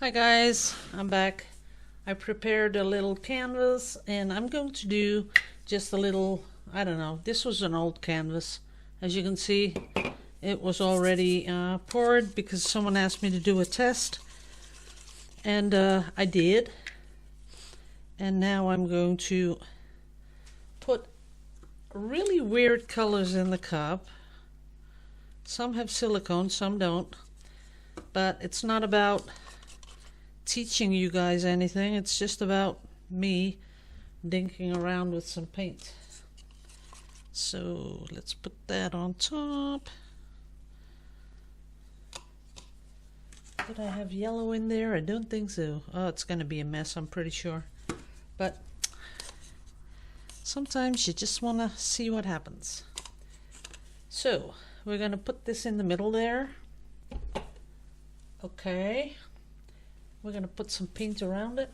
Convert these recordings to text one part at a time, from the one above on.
Hi guys, I'm back. I prepared a little canvas and I'm going to do just a little, I don't know, this was an old canvas. As you can see, it was already poured because someone asked me to do a test. And I did. And now I'm going to put really weird colors in the cup. Some have silicone, some don't. But it's not about teaching you guys anything. It's just about me dinking around with some paint. So let's put that on top. Did I have yellow in there? I don't think so. Oh, it's going to be a mess, I'm pretty sure. But sometimes you just want to see what happens. So we're going to put this in the middle there. Okay. We're going to put some paint around it,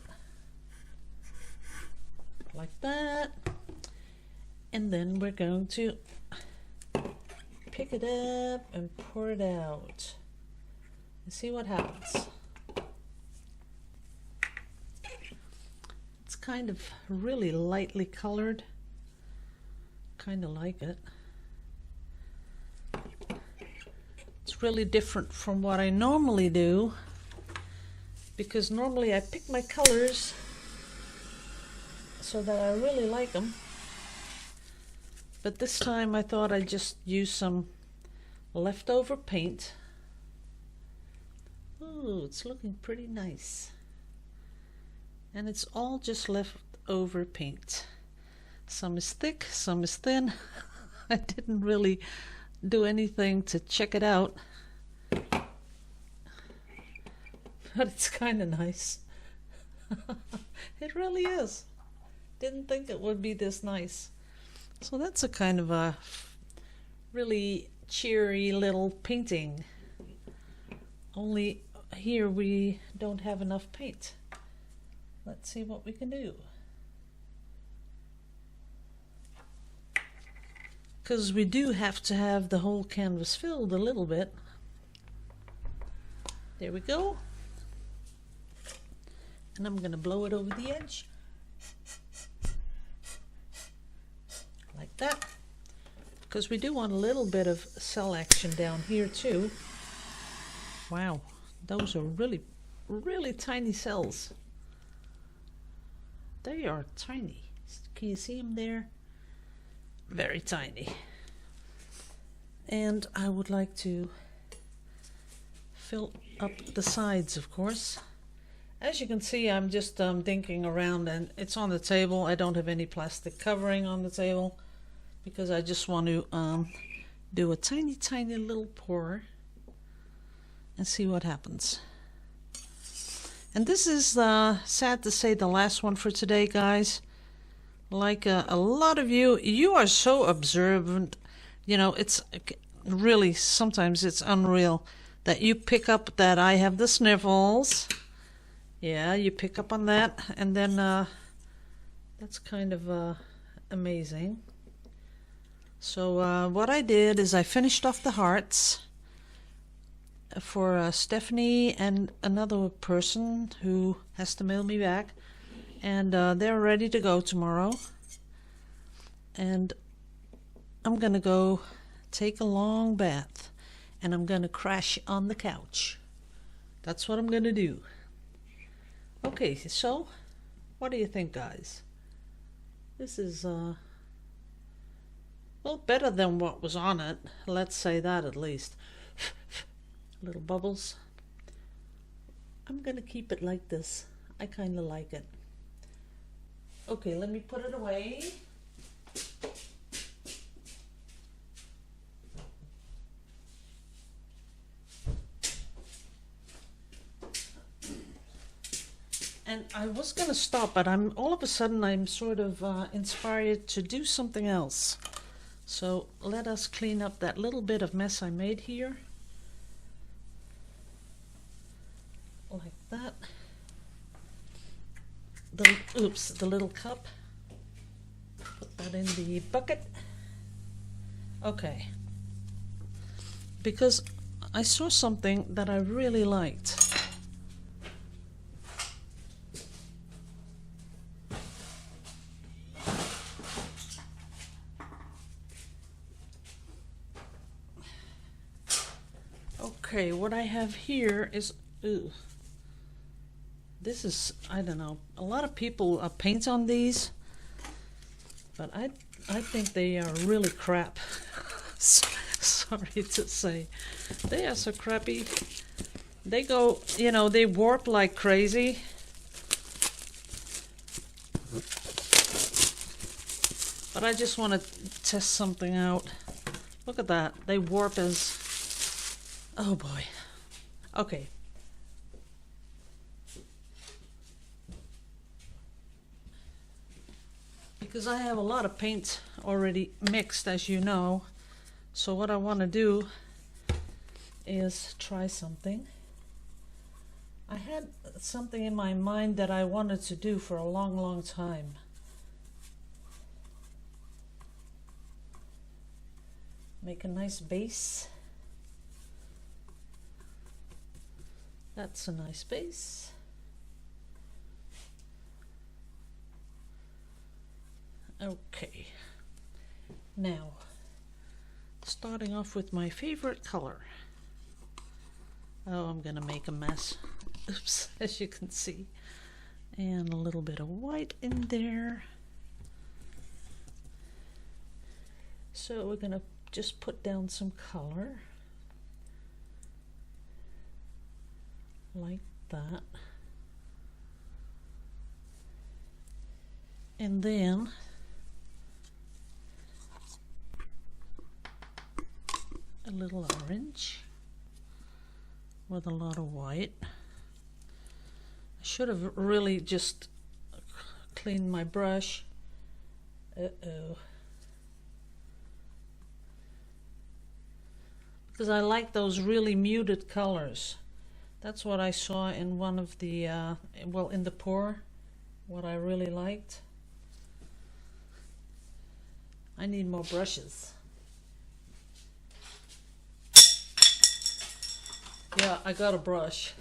like that, and then we're going to pick it up and pour it out and see what happens. It's kind of really lightly colored, kind of like it. It's really different from what I normally do, because normally I pick my colors so that I really like them. But this time I thought I'd just use some leftover paint. Ooh, it's looking pretty nice. And it's all just leftover paint. Some is thick, some is thin. I didn't really do anything to check it out. But it's kind of nice. It really is. Didn't think it would be this nice. So that's a kind of a really cheery little painting. Only here we don't have enough paint. Let's see what we can do. Because we do have to have the whole canvas filled a little bit. There we go. And I'm going to blow it over the edge. Like that. Because we do want a little bit of cell action down here too. Wow, those are really, really tiny cells. They are tiny. Can you see them there? Very tiny. And I would like to fill up the sides, of course. As you can see, I'm just dinking around, and it's on the table. I don't have any plastic covering on the table because I just want to do a tiny, tiny little pour and see what happens. And this is, sad to say, the last one for today, guys. Like a lot of you are so observant. You know, it's really, sometimes it's unreal that you pick up that I have the sniffles. Yeah, you pick up on that, and then that's kind of amazing. So what I did is I finished off the hearts for Stephanie and another person who has to mail me back, and they're ready to go tomorrow. And I'm gonna go take a long bath, and I'm gonna crash on the couch. That's what I'm gonna do. Okay, so what do you think, guys? This is well, better than what was on it. Let's say that at least. Little bubbles. I'm gonna keep it like this. I kind of like it. Okay, let me put it away. And I was going to stop, but all of a sudden I'm sort of inspired to do something else. So let us clean up that little bit of mess I made here. Like that. The little cup. Put that in the bucket. Okay. Because I saw something that I really liked. Okay, what I have here is, ooh, this is, I don't know, a lot of people paint on these, but I think they are really crap. Sorry to say. They are so crappy. They go, you know, they warp like crazy. But I just want to test something out. Look at that. They warp as... Oh boy. Okay. Because I have a lot of paint already mixed, as you know. So what I want to do is try something. I had something in my mind that I wanted to do for a long, long time. Make a nice base. That's a nice base. Okay. Now, starting off with my favorite color. Oh, I'm gonna make a mess. Oops, as you can see. And a little bit of white in there. So we're gonna just put down some color. Like that. And then a little orange with a lot of white. I should have really just cleaned my brush. Uh-oh. Because I like those really muted colors. That's what I saw in one of the, well, in the pour, what I really liked. I need more brushes. Yeah, I got a brush.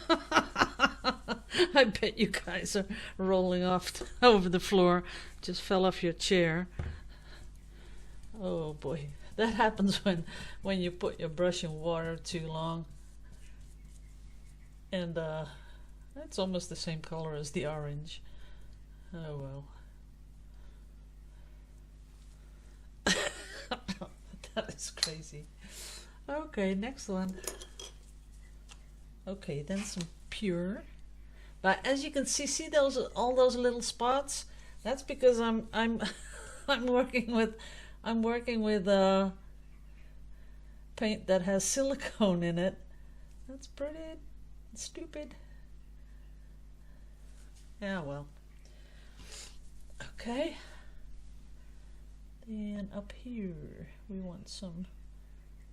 I bet you guys are rolling off over the floor. Just fell off your chair. Oh boy, that happens when you put your brush in water too long. And that's almost the same color as the orange. Oh well. That is crazy. Okay, next one. Okay, then some pure. But as you can see those, all those little spots? That's because I'm I'm working with paint that has silicone in it. That's pretty stupid. Yeah, well. Okay. Then up here we want some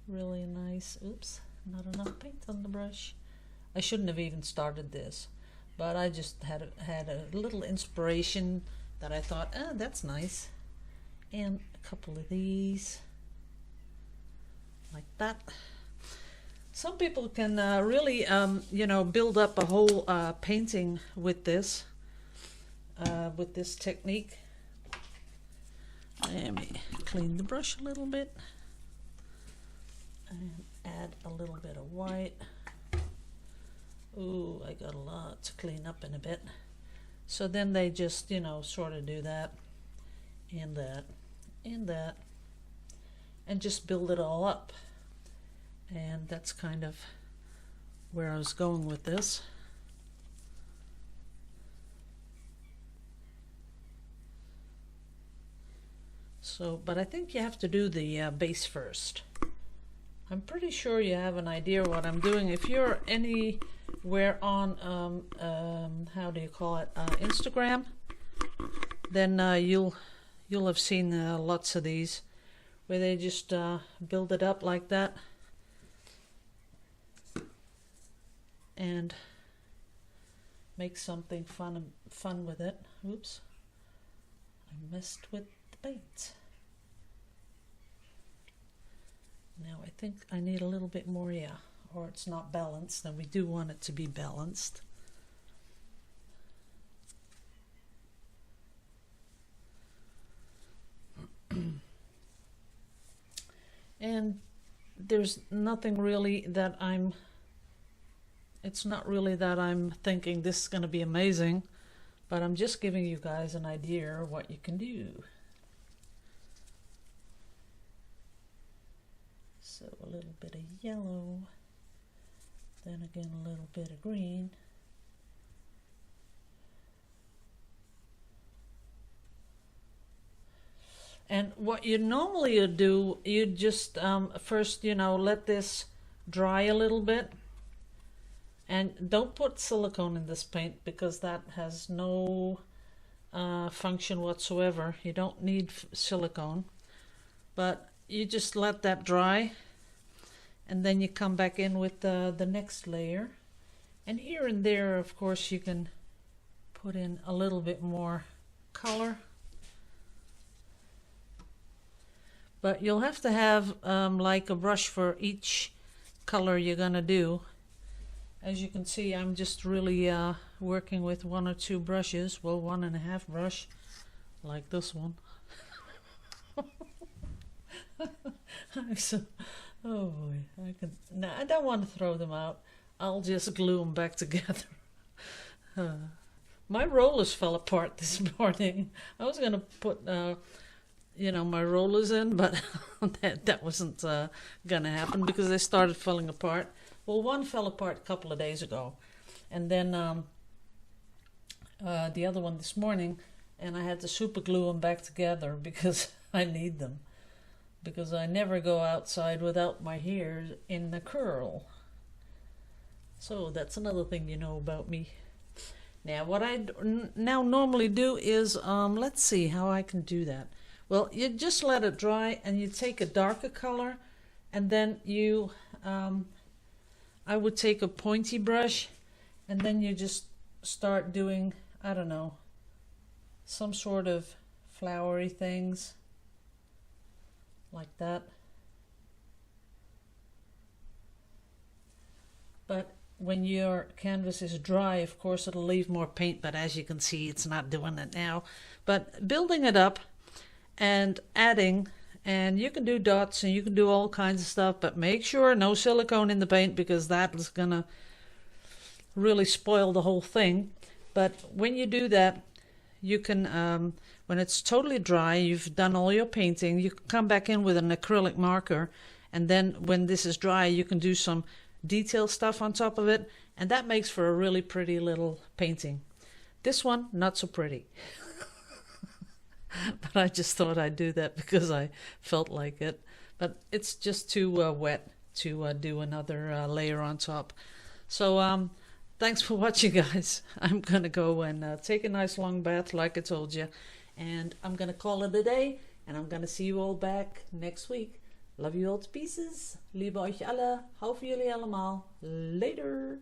really nice, oops, not enough paint on the brush. I shouldn't have even started this, but I just had a little inspiration that I thought, ah, that's nice. And a couple of these, like that. Some people can really, you know, build up a whole painting with this technique. Let me clean the brush a little bit and add a little bit of white. Ooh, I got a lot to clean up in a bit. So then they just, you know, sort of do that and that and that and just build it all up. And that's kind of where I was going with this. So, but I think you have to do the base first. I'm pretty sure you have an idea what I'm doing. If you're anywhere on, how do you call it, Instagram, then you'll have seen lots of these where they just build it up like that and make something fun with it. Oops, I messed with the paint. Now I think I need a little bit more, yeah, or it's not balanced, and we do want it to be balanced. And there's nothing really that it's not really that I'm thinking this is going to be amazing, but I'm just giving you guys an idea of what you can do. So a little bit of yellow, then again a little bit of green. And what you normally would do, you just first, let this dry a little bit. And don't put silicone in this paint because that has no function whatsoever. You don't need silicone. But you just let that dry. And then you come back in with the next layer. And here and there, of course, you can put in a little bit more color. But you'll have to have like a brush for each color you're gonna do. As you can see, I'm just really working with 1 or 2 brushes. Well, 1.5 brush, like this one. Oh boy, I don't want to throw them out. I'll just glue them back together. My rollers fell apart this morning. I was gonna put my rollers in, but that wasn't gonna happen because they started falling apart. Well, one fell apart a couple of days ago, and then the other one this morning, and I had to super glue them back together because I need them, because I never go outside without my hair in the curl. So that's another thing you know about me. Now what I now normally do is, let's see how I can do that. Well, you just let it dry and you take a darker color, and then you, I would take a pointy brush, and then you just start doing, I don't know, some sort of flowery things like that. But when your canvas is dry, of course it'll leave more paint, but as you can see, it's not doing it now. But building it up and adding, and you can do dots and you can do all kinds of stuff, but make sure no silicone in the paint because that is gonna really spoil the whole thing. But when you do that, you can, when it's totally dry, you've done all your painting, you can come back in with an acrylic marker, and then when this is dry, you can do some detail stuff on top of it, and that makes for a really pretty little painting. This one, not so pretty. But I just thought I'd do that because I felt like it. But it's just too wet to do another layer on top. So thanks for watching, guys. I'm going to go and take a nice long bath like I told you. And I'm going to call it a day. And I'm going to see you all back next week. Love you all to pieces. Liebe euch alle. Hou voor jullie allemaal. Later.